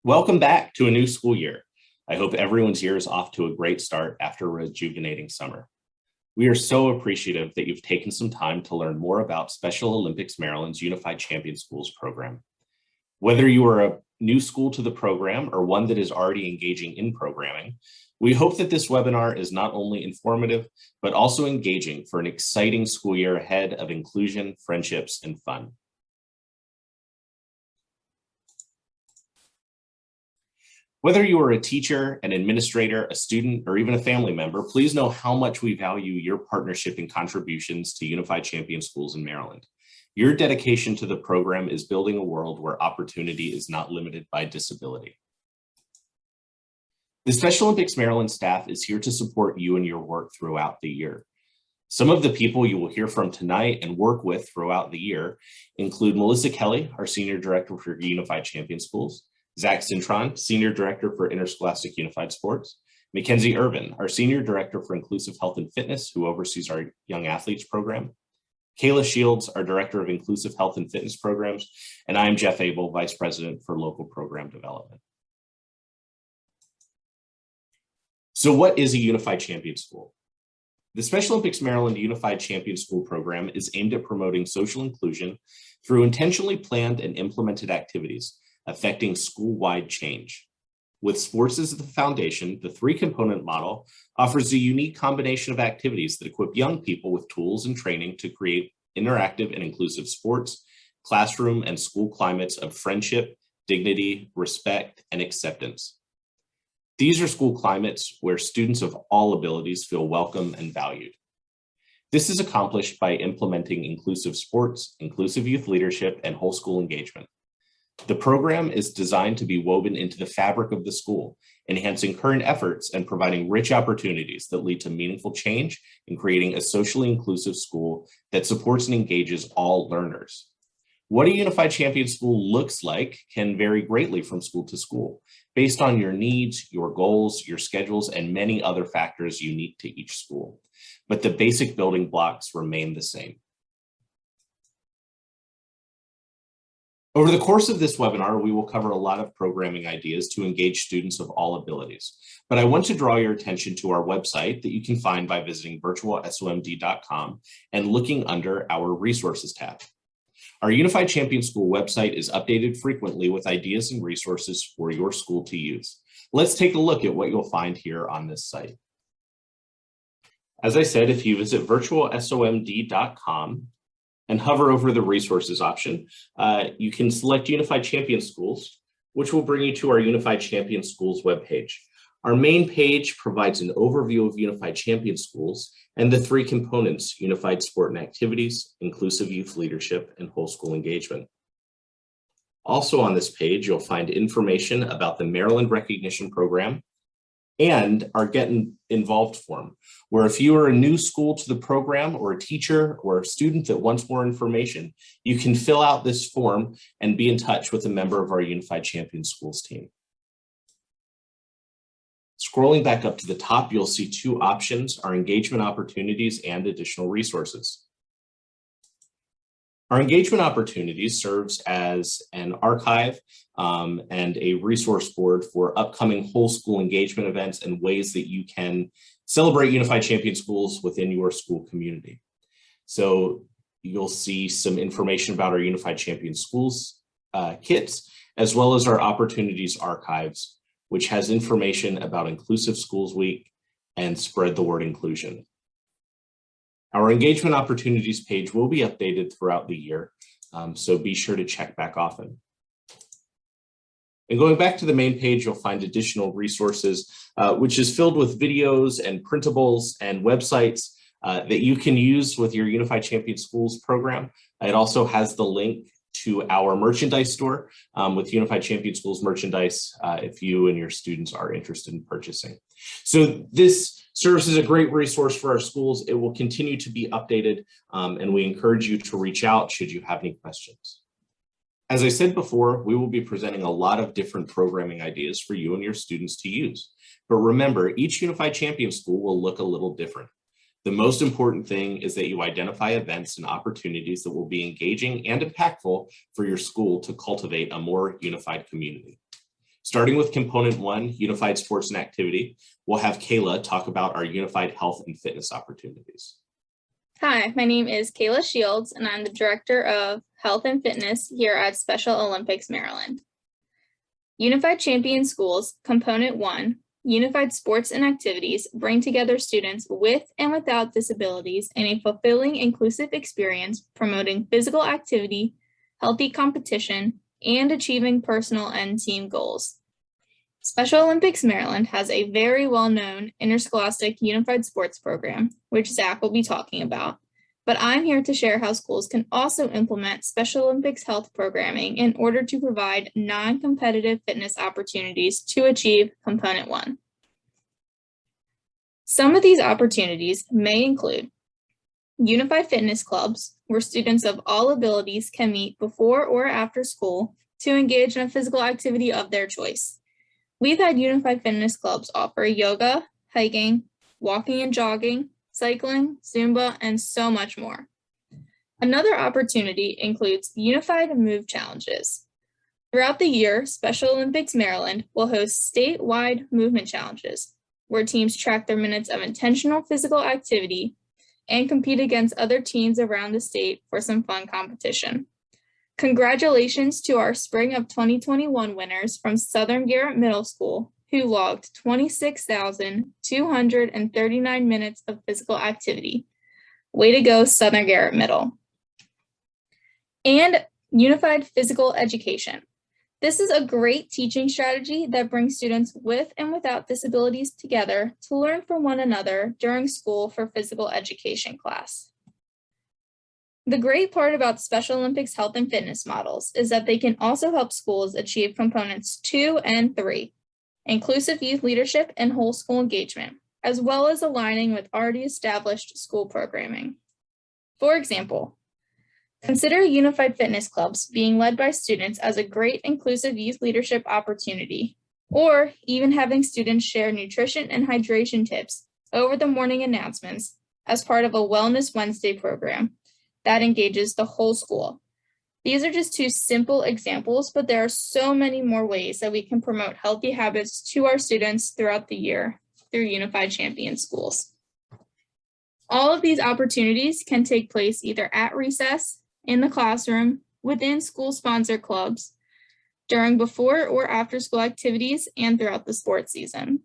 Welcome back to a new school year. I hope everyone's year is off to a great start after a rejuvenating summer. We are so appreciative that you've taken some time to learn more about Special Olympics Maryland's Unified Champion Schools program. Whether you are a new school to the program or one that is already engaging in programming, we hope that this webinar is not only informative, but also engaging for an exciting school year ahead of inclusion, friendships, and fun. Whether you are a teacher, an administrator, a student, or even a family member, please know how much we value your partnership and contributions to Unified Champion Schools in Maryland. Your dedication to the program is building a world where opportunity is not limited by disability. The Special Olympics Maryland staff is here to support you in your work throughout the year. Some of the people you will hear from tonight and work with throughout the year include Melissa Kelly, our Senior Director for Unified Champion Schools, Zach Cintron, Senior Director for Interscholastic Unified Sports, Mackenzie Irvin, our Senior Director for Inclusive Health and Fitness, who oversees our Young Athletes program, Kayla Shields, our Director of Inclusive Health and Fitness programs, and I am Jeff Abel, Vice President for Local Program Development. So what is a Unified Champion School? The Special Olympics Maryland Unified Champion School program is aimed at promoting social inclusion through intentionally planned and implemented activities affecting school-wide change. With sports as the foundation, the three-component model offers a unique combination of activities that equip young people with tools and training to create interactive and inclusive sports, classroom, and school climates of friendship, dignity, respect, and acceptance. These are school climates where students of all abilities feel welcome and valued. This is accomplished by implementing inclusive sports, inclusive youth leadership, and whole school engagement. The program is designed to be woven into the fabric of the school, enhancing current efforts and providing rich opportunities that lead to meaningful change in creating a socially inclusive school that supports and engages all learners. What a Unified Champion School looks like can vary greatly from school to school, based on your needs, your goals, your schedules, and many other factors unique to each school. But the basic building blocks remain the same. Over the course of this webinar, we will cover a lot of programming ideas to engage students of all abilities, but I want to draw your attention to our website that you can find by visiting virtualsomd.com and looking under our resources tab. Our Unified Champion School website is updated frequently with ideas and resources for your school to use. Let's take a look at what you'll find here on this site. As I said, if you visit virtualsomd.com, and hover over the resources option, you can select Unified Champion Schools, which will bring you to our Unified Champion Schools webpage. Our main page provides an overview of Unified Champion Schools and the three components: unified sport and activities, inclusive youth leadership, and whole school engagement. Also on this page, you'll find information about the Maryland Recognition Program and our Get Involved form, where if you are a new school to the program or a teacher or a student that wants more information, you can fill out this form and be in touch with a member of our Unified Champion Schools team. Scrolling back up to the top, you'll see two options: our engagement opportunities and additional resources. Our engagement opportunities serves as an archive and a resource board for upcoming whole school engagement events and ways that you can celebrate Unified Champion Schools within your school community. So you'll see some information about our Unified Champion Schools kits, as well as our opportunities archives, which has information about Inclusive Schools Week and Spread the Word Inclusion. Our engagement opportunities page will be updated throughout the year, so be sure to check back often. And going back to the main page, you'll find additional resources, which is filled with videos and printables and websites that you can use with your Unified Champion Schools program. It also has the link to our merchandise store with Unified Champion Schools merchandise if you and your students are interested in purchasing. So this serves as a great resource for our schools. It will continue to be updated, and we encourage you to reach out should you have any questions. As I said before, we will be presenting a lot of different programming ideas for you and your students to use. But remember, each Unified Champion School will look a little different. The most important thing is that you identify events and opportunities that will be engaging and impactful for your school to cultivate a more unified community. Starting with component 1, unified sports and activity, we'll have Kayla talk about our unified health and fitness opportunities. Hi, my name is Kayla Shields, and I'm the Director of Health and Fitness here at Special Olympics Maryland. Unified Champion Schools, Component 1, Unified Sports and Activities bring together students with and without disabilities in a fulfilling, inclusive experience promoting physical activity, healthy competition, and achieving personal and team goals. Special Olympics Maryland has a very well-known interscholastic unified sports program, which Zach will be talking about, but I'm here to share how schools can also implement Special Olympics health programming in order to provide non-competitive fitness opportunities to achieve Component 1. Some of these opportunities may include unified fitness clubs, where students of all abilities can meet before or after school to engage in a physical activity of their choice. We've had unified fitness clubs offer yoga, hiking, walking and jogging, cycling, Zumba, and so much more. Another opportunity includes unified move challenges. Throughout the year, Special Olympics Maryland will host statewide movement challenges, where teams track their minutes of intentional physical activity and compete against other teams around the state for some fun competition. Congratulations to our spring of 2021 winners from Southern Garrett Middle School, who logged 26,239 minutes of physical activity. Way to go, Southern Garrett Middle. And unified physical education. This is a great teaching strategy that brings students with and without disabilities together to learn from one another during school for physical education class. The great part about Special Olympics health and fitness models is that they can also help schools achieve components 2 and 3, inclusive youth leadership and whole school engagement, as well as aligning with already established school programming. For example, consider unified fitness clubs being led by students as a great inclusive youth leadership opportunity, or even having students share nutrition and hydration tips over the morning announcements as part of a Wellness Wednesday program that engages the whole school. These are just 2 simple examples, but there are so many more ways that we can promote healthy habits to our students throughout the year through Unified Champion Schools. All of these opportunities can take place either at recess, in the classroom, within school-sponsored clubs, during before or after school activities, and throughout the sports season.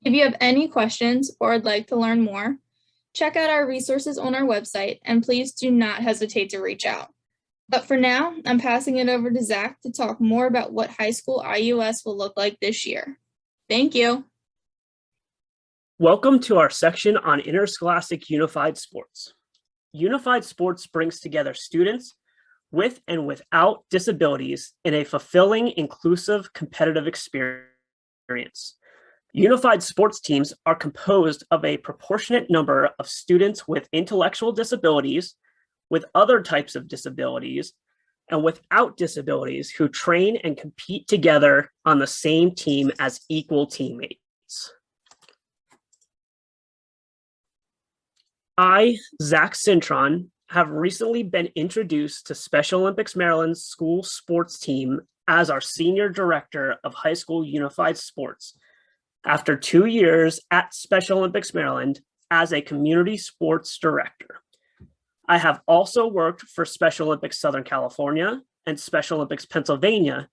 If you have any questions or would like to learn more, check out our resources on our website, and please do not hesitate to reach out. But for now, I'm passing it over to Zach to talk more about what high school IUS will look like this year. Thank you. Welcome to our section on interscholastic unified sports. Unified sports brings together students with and without disabilities in a fulfilling, inclusive, competitive experience. Unified sports teams are composed of a proportionate number of students with intellectual disabilities, with other types of disabilities, and without disabilities who train and compete together on the same team as equal teammates. I, Zach Cintron, have recently been introduced to Special Olympics Maryland's school sports team as our Senior Director of High School Unified Sports, after 2 years at Special Olympics Maryland as a Community Sports Director. I have also worked for Special Olympics Southern California and Special Olympics Pennsylvania,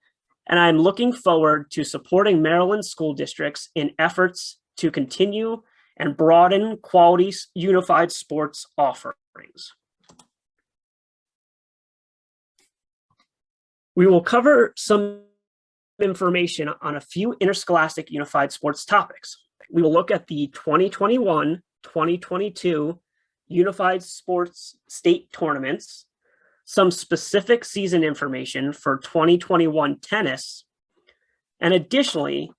and I'm looking forward to supporting Maryland school districts in efforts to continue and broaden quality unified sports offerings. We will cover some information on a few interscholastic unified sports topics. We will look at the 2021-2022 Unified Sports State Tournaments, some specific season information for 2021 tennis, and additionally,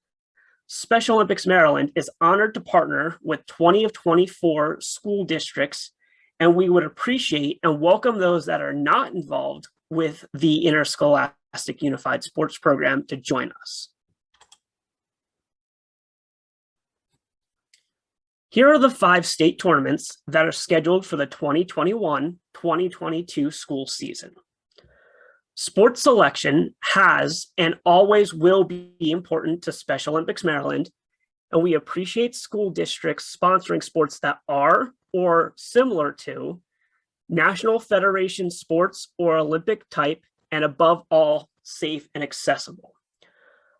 Special Olympics Maryland is honored to partner with 20 of 24 school districts, and we would appreciate and welcome those that are not involved with the interscholastic unified sports program to join us. Here are the 5 state tournaments that are scheduled for the 2021-2022 school season. Sports selection has and always will be important to Special Olympics Maryland, and we appreciate school districts sponsoring sports that are or similar to National Federation sports or Olympic type, and above all, safe and accessible.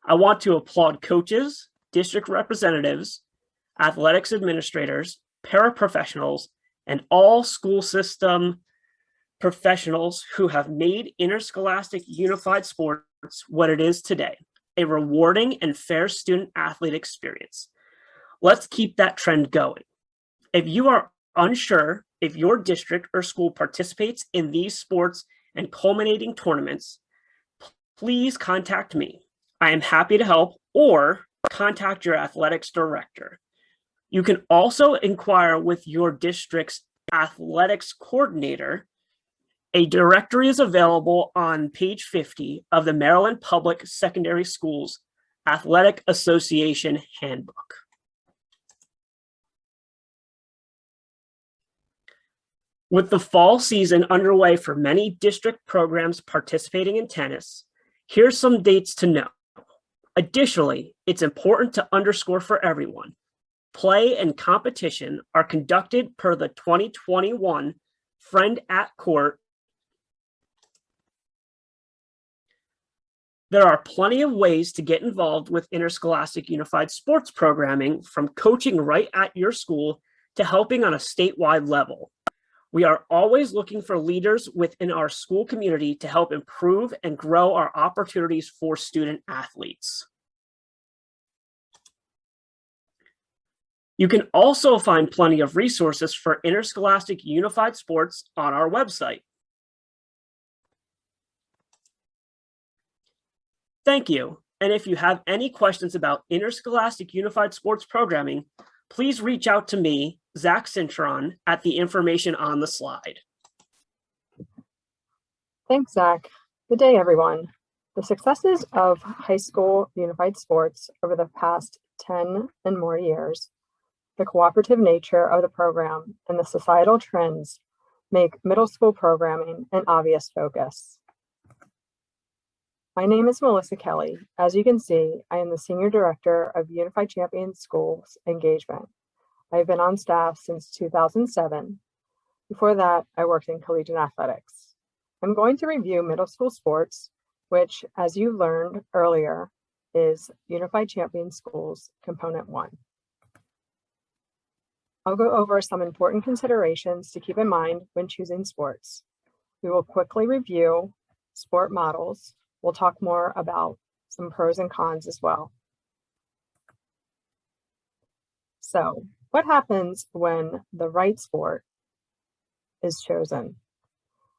I want to applaud coaches, district representatives, athletics administrators, paraprofessionals, and all school system professionals who have made interscholastic unified sports what it is today, a rewarding and fair student athlete experience. Let's keep that trend going. If you are unsure if your district or school participates in these sports and culminating tournaments, please contact me. I am happy to help, or contact your athletics director. You can also inquire with your district's athletics coordinator. A directory is available on page 50 of the Maryland Public Secondary Schools Athletic Association Handbook. With the fall season underway for many district programs participating in tennis, here's some dates to know. Additionally, it's important to underscore for everyone, play and competition are conducted per the 2021 Friend at Court. There are plenty of ways to get involved with interscholastic unified sports programming, from coaching right at your school to helping on a statewide level. We are always looking for leaders within our school community to help improve and grow our opportunities for student athletes. You can also find plenty of resources for interscholastic unified sports on our website. Thank you. And if you have any questions about interscholastic unified sports programming, please reach out to me, Zach Cintron, at the information on the slide. Thanks, Zach. Good day, everyone. The successes of high school unified sports over the past 10 and more years, the cooperative nature of the program, and the societal trends make middle school programming an obvious focus. My name is Melissa Kelly. As you can see, I am the Senior Director of Unified Champion Schools Engagement. I have been on staff since 2007. Before that, I worked in collegiate athletics. I'm going to review middle school sports, which, as you learned earlier, is Unified Champion Schools Component 1. I'll go over some important considerations to keep in mind when choosing sports. We will quickly review sport models. We'll talk more about some pros and cons as well. So, what happens when the right sport is chosen?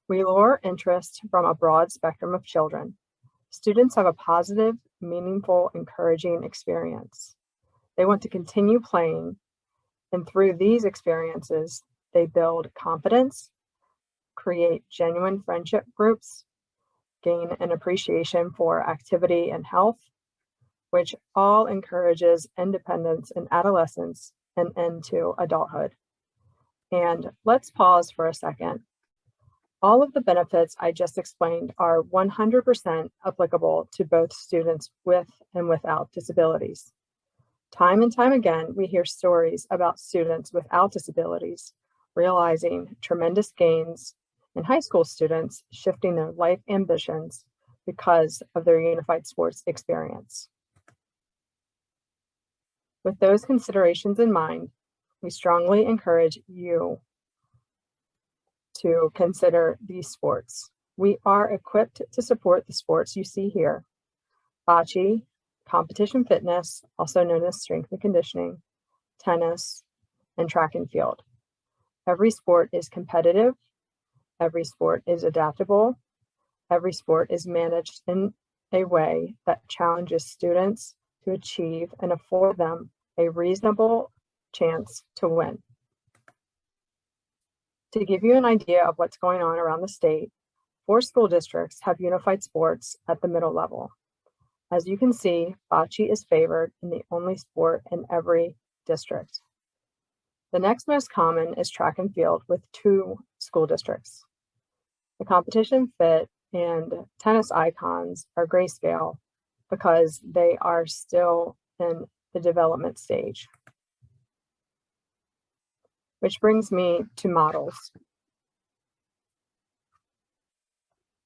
We lure interest from a broad spectrum of children. Students have a positive, meaningful, encouraging experience. They want to continue playing, and through these experiences, they build confidence, create genuine friendship groups, gain an appreciation for activity and health, which all encourages independence in adolescence and into adulthood. And let's pause for a second. All of the benefits I just explained are 100% applicable to both students with and without disabilities. Time and time again, we hear stories about students without disabilities realizing tremendous gains, and high school students shifting their life ambitions because of their unified sports experience. With those considerations in mind, we strongly encourage you to consider these sports. We are equipped to support the sports you see here: bocce, competition fitness, also known as strength and conditioning, tennis, and track and field. Every sport is competitive. Every sport is adaptable. Every sport is managed in a way that challenges students to achieve and afford them a reasonable chance to win. To give you an idea of what's going on around the state, 4 school districts have unified sports at the middle level. As you can see, bocce is favored and the only sport in every district. The next most common is track and field with 2 school districts. The competition fit and tennis icons are grayscale because they are still in the development stage. Which brings me to models.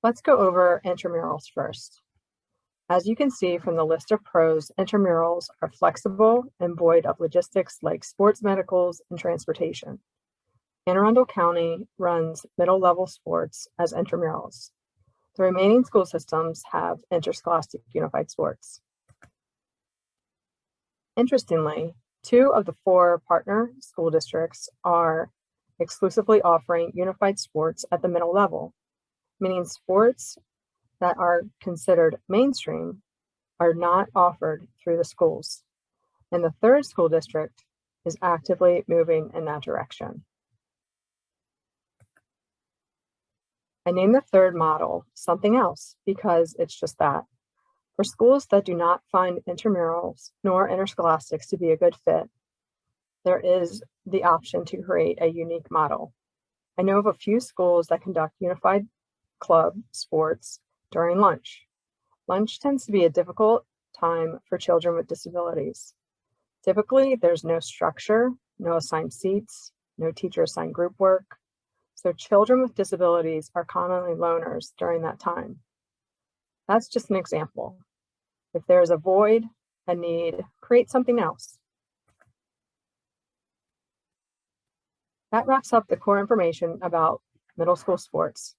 Let's go over intramurals first. As you can see from the list of pros, intramurals are flexible and void of logistics like sports medicals and transportation. Anne Arundel County runs middle-level sports as intramurals. The remaining school systems have interscholastic unified sports. Interestingly, 2 of the 4 partner school districts are exclusively offering unified sports at the middle level, meaning sports that are considered mainstream are not offered through the schools. And the 3rd school district is actively moving in that direction. I named the 3rd model something else because it's just that. For schools that do not find intramurals nor interscholastics to be a good fit, there is the option to create a unique model. I know of a few schools that conduct unified club sports during lunch. Lunch tends to be a difficult time for children with disabilities. Typically, there's no structure, no assigned seats, no teacher-assigned group work. So children with disabilities are commonly loners during that time. That's just an example. If there's a void, a need, create something else. That wraps up the core information about middle school sports.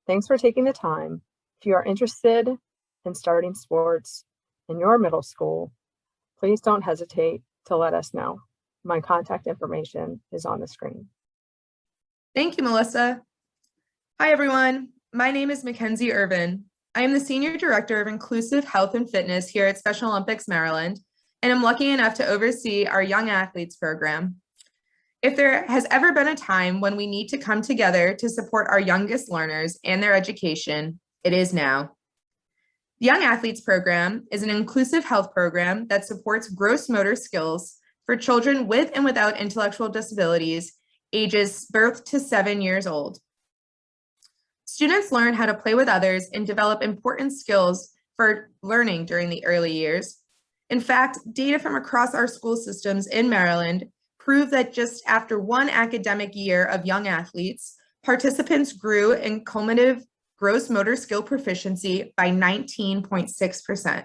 Thanks for taking the time. If you are interested in starting sports in your middle school, please don't hesitate to let us know. My contact information is on the screen. Thank you, Melissa. Hi, everyone. My name is Mackenzie Irvin. I am the Senior Director of Inclusive Health and Fitness here at Special Olympics Maryland, and I'm lucky enough to oversee our Young Athletes program. If there has ever been a time when we need to come together to support our youngest learners and their education, it is now. The Young Athletes program is an inclusive health program that supports gross motor skills for children with and without intellectual disabilities, ages birth to 7 years old. Students learn how to play with others and develop important skills for learning during the early years. In fact, data from across our school systems in Maryland prove that just after 1 academic year of Young Athletes, participants grew in cumulative gross motor skill proficiency by 19.6%.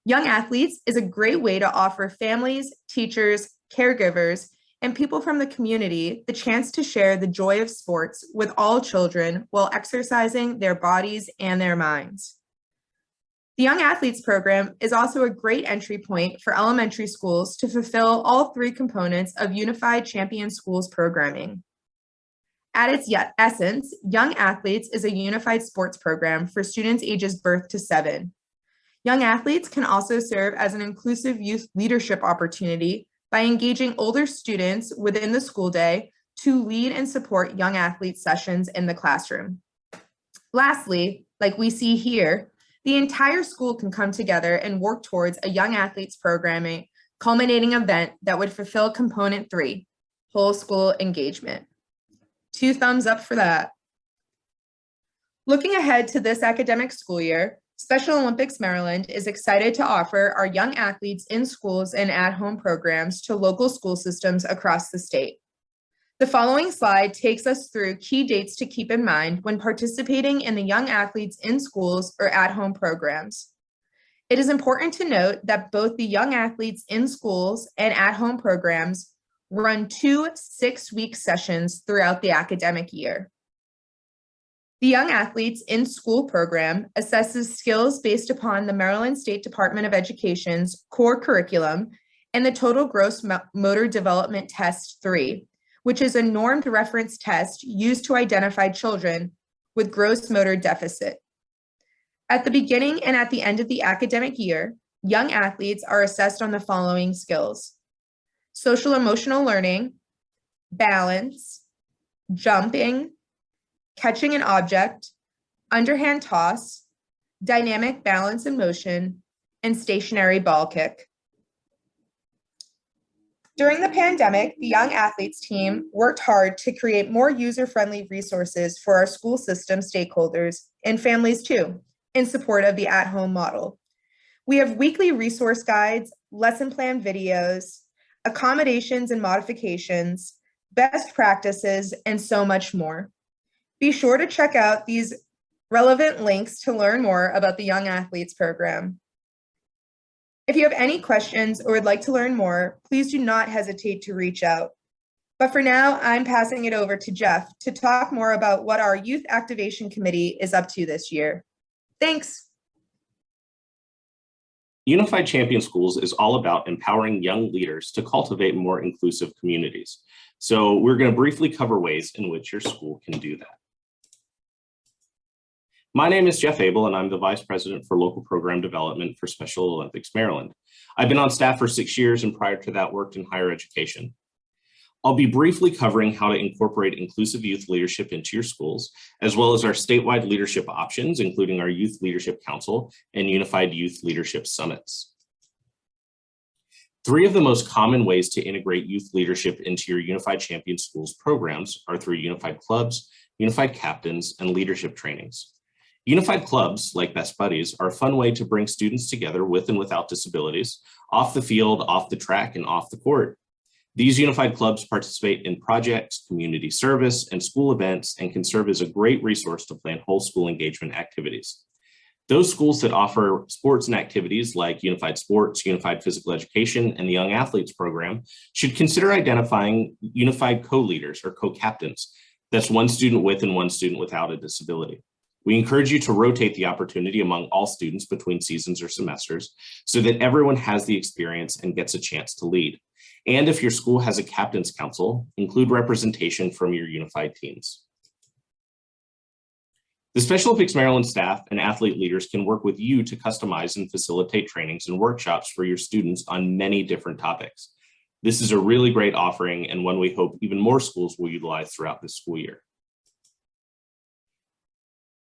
Young Athletes is a great way to offer families, teachers, caregivers, and people from the community the chance to share the joy of sports with all children while exercising their bodies and their minds. The Young Athletes program is also a great entry point for elementary schools to fulfill all 3 components of Unified Champion Schools programming. At its essence, Young Athletes is a unified sports program for students ages birth to 7. Young Athletes can also serve as an inclusive youth leadership opportunity by engaging older students within the school day to lead and support Young Athlete sessions in the classroom. Lastly, like we see here, the entire school can come together and work towards a Young Athletes programming culminating event that would fulfill component 3, whole school engagement. 2 thumbs up for that. Looking ahead to this academic school year, Special Olympics Maryland is excited to offer our Young Athletes in schools and at-home programs to local school systems across the state. The following slide takes us through key dates to keep in mind when participating in the Young Athletes in schools or at-home programs. It is important to note that both the Young Athletes in schools and at-home programs run 2 6-week sessions throughout the academic year. The Young Athletes in School program assesses skills based upon the Maryland State Department of Education's core curriculum and the Total Gross Motor Development Test 3, which is a normed reference test used to identify children with gross motor deficit. At the beginning and at the end of the academic year, young athletes are assessed on the following skills: social emotional learning, balance, jumping, catching an object, underhand toss, dynamic balance and motion, and stationary ball kick. During the pandemic, the Young Athletes team worked hard to create more user-friendly resources for our school system stakeholders and families too, in support of the at-home model. We have weekly resource guides, lesson plan videos, accommodations and modifications, best practices, and so much more. Be sure to check out these relevant links to learn more about the Young Athletes program. If you have any questions or would like to learn more, please do not hesitate to reach out. But for now, I'm passing it over to Jeff to talk more about what our Youth Activation Committee is up to this year. Thanks. Unified Champion Schools is all about empowering young leaders to cultivate more inclusive communities. So we're going to briefly cover ways in which your school can do that. My name is Jeff Abel, and I'm the Vice President for Local Program Development for Special Olympics Maryland. I've been on staff for 6 years, and prior to that worked in higher education. I'll be briefly covering how to incorporate inclusive youth leadership into your schools, as well as our statewide leadership options, including our Youth Leadership Council and Unified Youth Leadership Summits. 3 of the most common ways to integrate youth leadership into your Unified Champion Schools programs are through Unified Clubs, Unified Captains, and leadership trainings. Unified clubs, like Best Buddies, are a fun way to bring students together with and without disabilities, off the field, off the track, and off the court. These unified clubs participate in projects, community service, and school events, and can serve as a great resource to plan whole school engagement activities. Those schools that offer sports and activities like Unified Sports, Unified Physical Education, and the Young Athletes program should consider identifying unified co-leaders or co-captains. That's one student with and one student without a disability. We encourage you to rotate the opportunity among all students between seasons or semesters so that everyone has the experience and gets a chance to lead. And if your school has a captain's council, include representation from your unified teams. The Special Olympics Maryland staff and athlete leaders can work with you to customize and facilitate trainings and workshops for your students on many different topics. This is a really great offering and one we hope even more schools will utilize throughout this school year.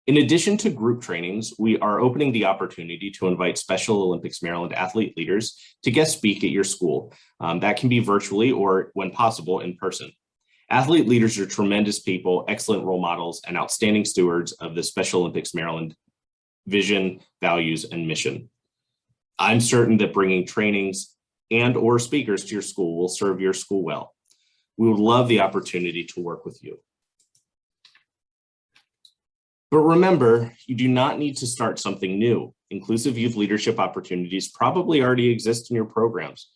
In addition to group trainings, we are opening the opportunity to invite Special Olympics Maryland athlete leaders to guest speak at your school. That can be virtually or, when possible, in person. Athlete leaders are tremendous people, excellent role models, and outstanding stewards of the Special Olympics Maryland vision, values, and mission. I'm certain that bringing trainings and/or speakers to your school will serve your school well. We would love the opportunity to work with you. But remember, you do not need to start something new. Inclusive youth leadership opportunities probably already exist in your programs.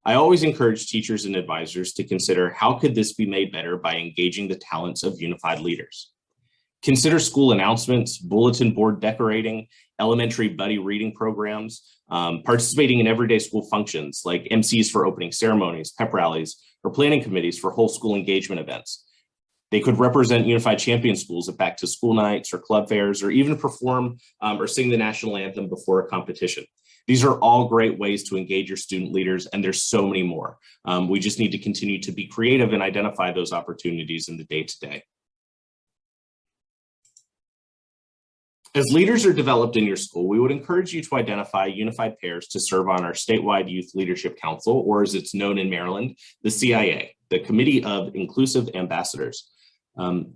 I always encourage teachers and advisors to consider how could this be made better by engaging the talents of unified leaders. Consider school announcements, bulletin board decorating, elementary buddy reading programs, participating in everyday school functions like MCs for opening ceremonies, pep rallies, or planning committees for whole school engagement events. They could represent Unified Champion Schools at back to school nights or club fairs, or even perform or sing the national anthem before a competition. These are all great ways to engage your student leaders, and there's so many more. We just need to continue to be creative and identify those opportunities in the day-to-day. As leaders are developed in your school, we would encourage you to identify unified pairs to serve on our statewide Youth Leadership Council, or as it's known in Maryland, the CIA, the Committee of Inclusive Ambassadors.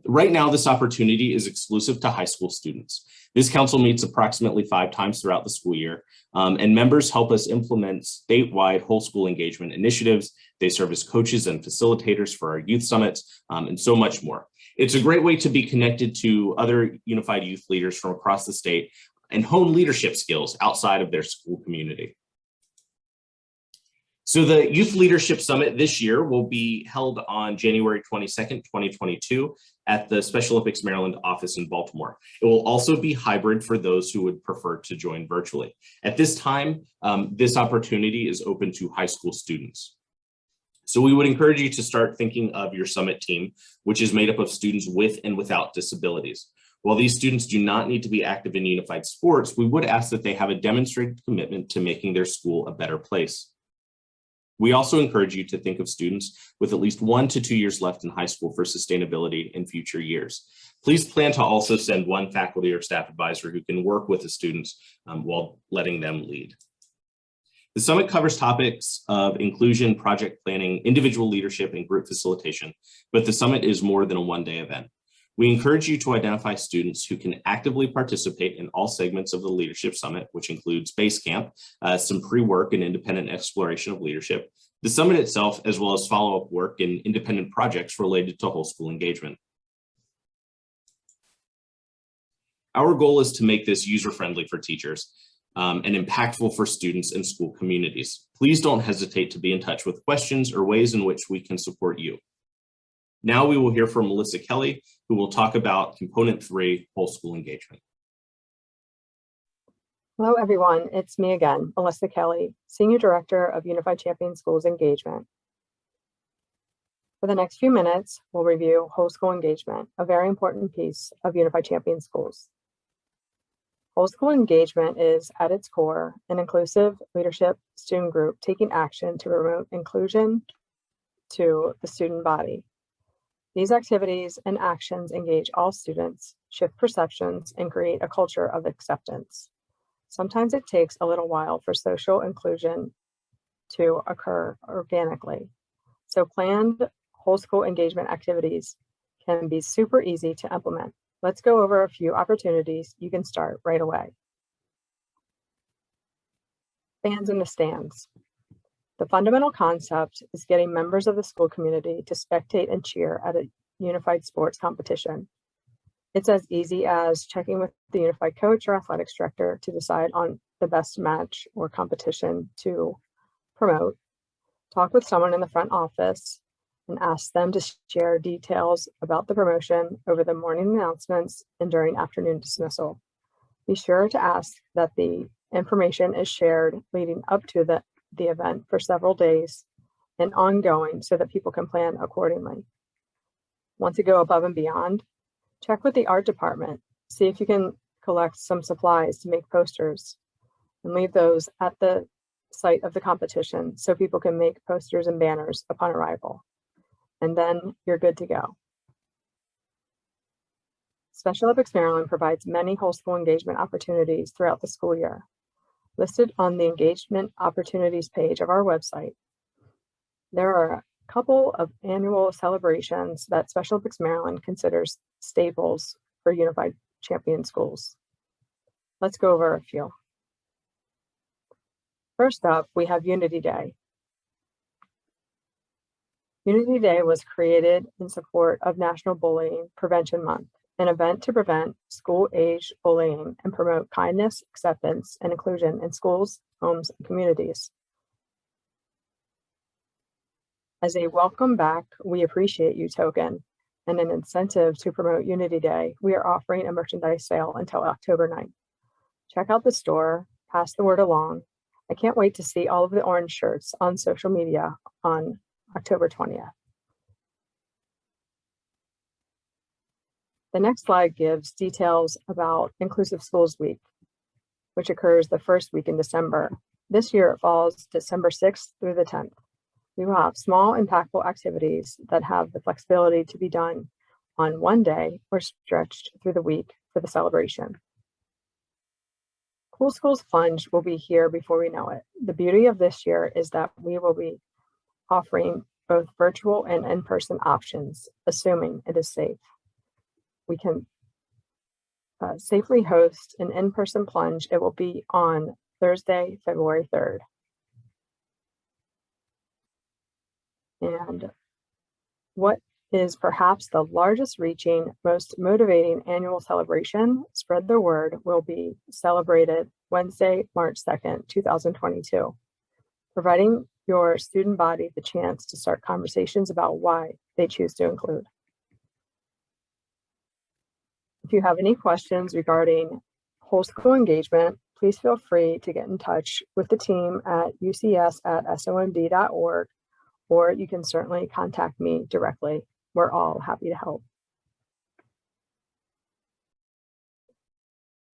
Right now, this opportunity is exclusive to high school students. This council meets approximately 5 times throughout the school year, and members help us implement statewide whole school engagement initiatives. They serve as coaches and facilitators for our youth summits, and so much more. It's a great way to be connected to other unified youth leaders from across the state and hone leadership skills outside of their school community. So the Youth Leadership Summit this year will be held on January 22nd, 2022 at the Special Olympics Maryland office in Baltimore. It will also be hybrid for those who would prefer to join virtually. At this time, this opportunity is open to high school students. So we would encourage you to start thinking of your summit team, which is made up of students with and without disabilities. While these students do not need to be active in unified sports, we would ask that they have a demonstrated commitment to making their school a better place. We also encourage you to think of students with at least 1 to 2 years left in high school for sustainability in future years. Please plan to also send one faculty or staff advisor who can work with the students while letting them lead. The summit covers topics of inclusion, project planning, individual leadership, and group facilitation, but the summit is more than a one-day event. We encourage you to identify students who can actively participate in all segments of the Leadership Summit, which includes base camp, some pre-work and independent exploration of leadership, the summit itself, as well as follow-up work and independent projects related to whole school engagement. Our goal is to make this user-friendly for teachers and impactful for students and school communities. Please don't hesitate to be in touch with questions or ways in which we can support you. Now we will hear from Melissa Kelly, who will talk about Component 3, Whole School Engagement. Hello, everyone. It's me again, Melissa Kelly, Senior Director of Unified Champion Schools Engagement. For the next few minutes, we'll review whole school engagement, a very important piece of Unified Champion Schools. Whole school engagement is, at its core, an inclusive leadership student group taking action to promote inclusion to the student body. These activities and actions engage all students, shift perceptions, and create a culture of acceptance. Sometimes it takes a little while for social inclusion to occur organically. So planned whole school engagement activities can be super easy to implement. Let's go over a few opportunities you can start right away. Fans in the stands. The fundamental concept is getting members of the school community to spectate and cheer at a unified sports competition. It's as easy as checking with the unified coach or athletics director to decide on the best match or competition to promote. Talk with someone in the front office and ask them to share details about the promotion over the morning announcements and during afternoon dismissal. Be sure to ask that the information is shared leading up to the event for several days and ongoing so that people can plan accordingly. Want to go above and beyond? Check with the art department. See if you can collect some supplies to make posters and leave those at the site of the competition so people can make posters and banners upon arrival. And then you're good to go. Special Olympics Maryland provides many whole school engagement opportunities throughout the school year. Listed on the engagement opportunities page of our website, there are a couple of annual celebrations that Special Olympics Maryland considers staples for Unified Champion Schools. Let's go over a few. First up, we have Unity Day. Unity Day was created in support of National Bullying Prevention Month, an event to prevent school-age bullying and promote kindness, acceptance, and inclusion in schools, homes, and communities. As a welcome back, we appreciate you token and an incentive to promote Unity Day, we are offering a merchandise sale until October 9th. Check out the store, pass the word along. I can't wait to see all of the orange shirts on social media on October 20th. The next slide gives details about Inclusive Schools Week, which occurs the first week in December. This year it falls December 6th through the 10th. We will have small, impactful activities that have the flexibility to be done on one day or stretched through the week for the celebration. Cool Schools Plunge will be here before we know it. The beauty of this year is that we will be offering both virtual and in-person options, assuming it is safe. We can safely host an in-person plunge. It will be on Thursday, February 3rd. And what is perhaps the largest reaching, most motivating annual celebration, Spread the Word, will be celebrated Wednesday, March 2nd, 2022, providing your student body the chance to start conversations about why they choose to include. If you have any questions regarding whole school engagement, please feel free to get in touch with the team at ucs@somd.org, or you can certainly contact me directly. We're all happy to help.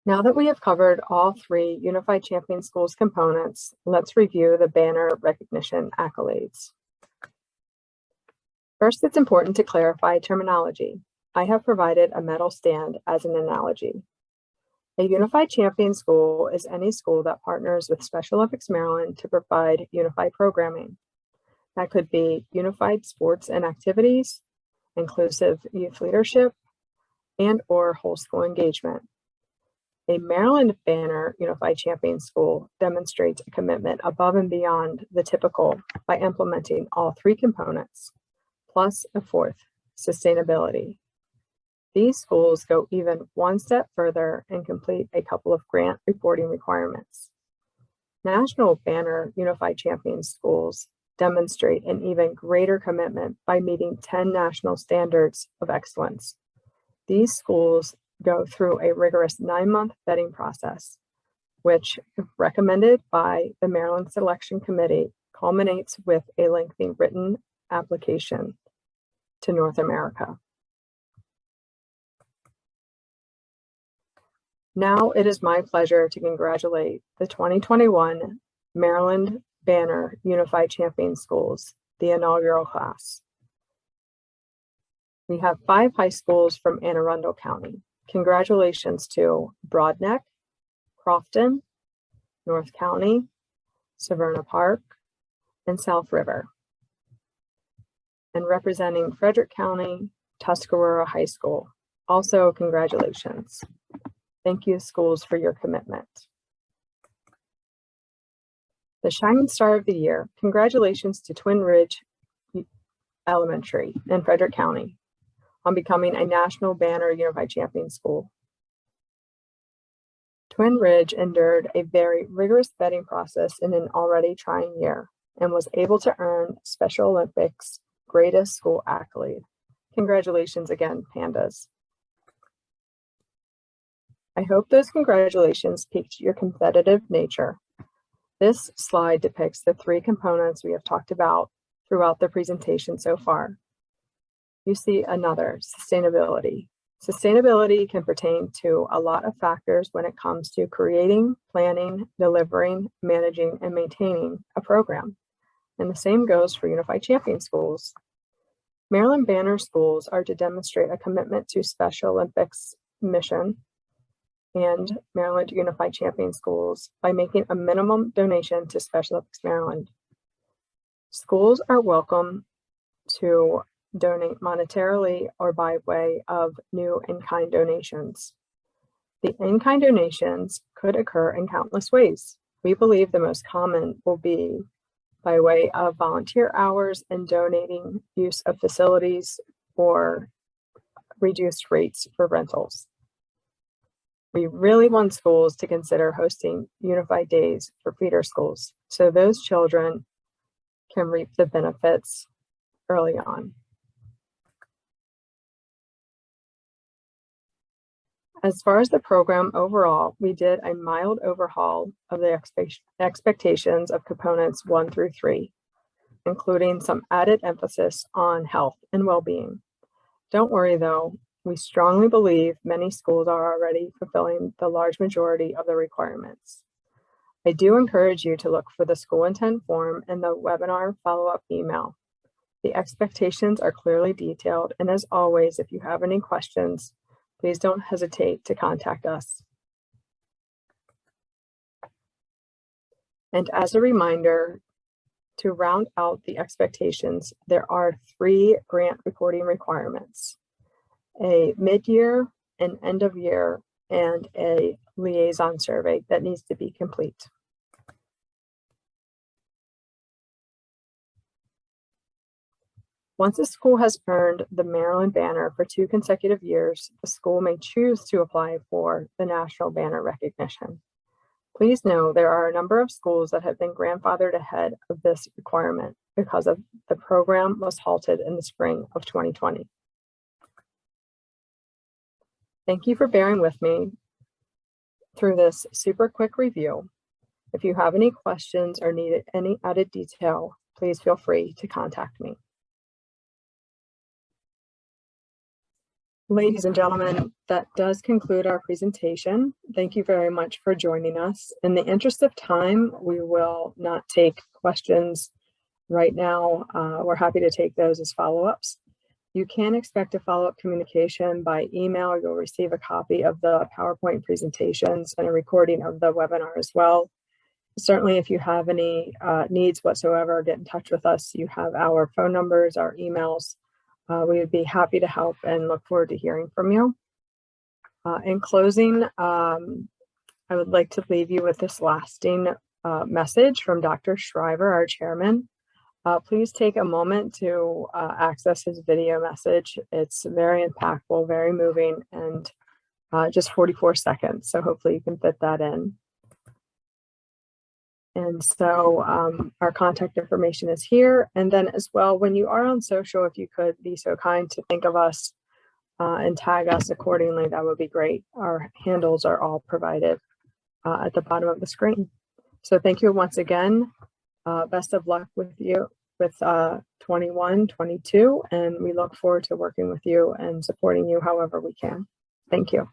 Now that we have covered all three Unified Champion Schools components, let's review the banner recognition accolades. First, it's important to clarify terminology. I have provided a metal stand as an analogy. A Unified Champion School is any school that partners with Special Olympics Maryland to provide unified programming. That could be unified sports and activities, inclusive youth leadership, and/or whole school engagement. A Maryland banner Unified Champion School demonstrates a commitment above and beyond the typical by implementing all three components, plus a fourth, sustainability. These schools go even one step further and complete a couple of grant reporting requirements. National banner Unified Champion Schools demonstrate an even greater commitment by meeting 10 national standards of excellence. These schools go through a rigorous 9-month vetting process, which, if recommended by the Maryland Selection Committee, culminates with a lengthy written application to North America. Now it is my pleasure to congratulate the 2021 Maryland Banner Unified Champion Schools, the inaugural class. We have 5 high schools from Anne Arundel County. Congratulations to Broadneck, Crofton, North County, Severna Park, and South River. And representing Frederick County, Tuscarora High School. Also, congratulations. Thank you, schools, for your commitment. The Shining Star of the Year. Congratulations to Twin Ridge Elementary in Frederick County on becoming a National Banner Unified Champion School. Twin Ridge endured a very rigorous vetting process in an already trying year and was able to earn Special Olympics greatest school accolade. Congratulations again, Pandas. I hope those congratulations piqued your competitive nature. This slide depicts the 3 components we have talked about throughout the presentation so far. You see another, sustainability. Sustainability can pertain to a lot of factors when it comes to creating, planning, delivering, managing, and maintaining a program. And the same goes for Unified Champion Schools. Maryland Banner Schools are to demonstrate a commitment to Special Olympics mission and Maryland Unified Champion Schools by making a minimum donation to Special Olympics Maryland. Schools are welcome to donate monetarily or by way of new in-kind donations. The in-kind donations could occur in countless ways. We believe the most common will be by way of volunteer hours and donating use of facilities or reduced rates for rentals. We really want schools to consider hosting unified days for feeder schools so those children can reap the benefits early on. As far as the program overall, we did a mild overhaul of the expectations of components 1 through 3, including some added emphasis on health and well-being. Don't worry though, we strongly believe many schools are already fulfilling the large majority of the requirements. I do encourage you to look for the school intent form and the webinar follow-up email. The expectations are clearly detailed, and as always, if you have any questions, please don't hesitate to contact us. And as a reminder, to round out the expectations, there are 3 grant reporting requirements: a mid-year, an end-of-year, and a liaison survey that needs to be complete. Once a school has earned the Maryland banner for 2 consecutive years, the school may choose to apply for the National Banner recognition. Please know there are a number of schools that have been grandfathered ahead of this requirement because of the program was halted in the spring of 2020. Thank you for bearing with me through this super quick review. If you have any questions or need any added detail, please feel free to contact me. Ladies and gentlemen, that does conclude our presentation. Thank you very much for joining us. In the interest of time, we will not take questions right now. We're happy to take those as follow-ups. You can expect a follow-up communication by email. You'll receive a copy of the PowerPoint presentations and a recording of the webinar as well. Certainly, if you have any needs whatsoever, get in touch with us. You have our phone numbers, our emails. We would be happy to help and look forward to hearing from you. In closing, I would like to leave you with this lasting message from Dr. Shriver, our chairman. Please take a moment to access his video message. It's very impactful, very moving, and just 44 seconds. So hopefully you can fit that in. And so our contact information is here. And then as well, when you are on social, if you could be so kind to think of us and tag us accordingly, that would be great. Our handles are all provided at the bottom of the screen. So thank you once again. Best of luck with you with 21, 22, and we look forward to working with you and supporting you however we can. Thank you.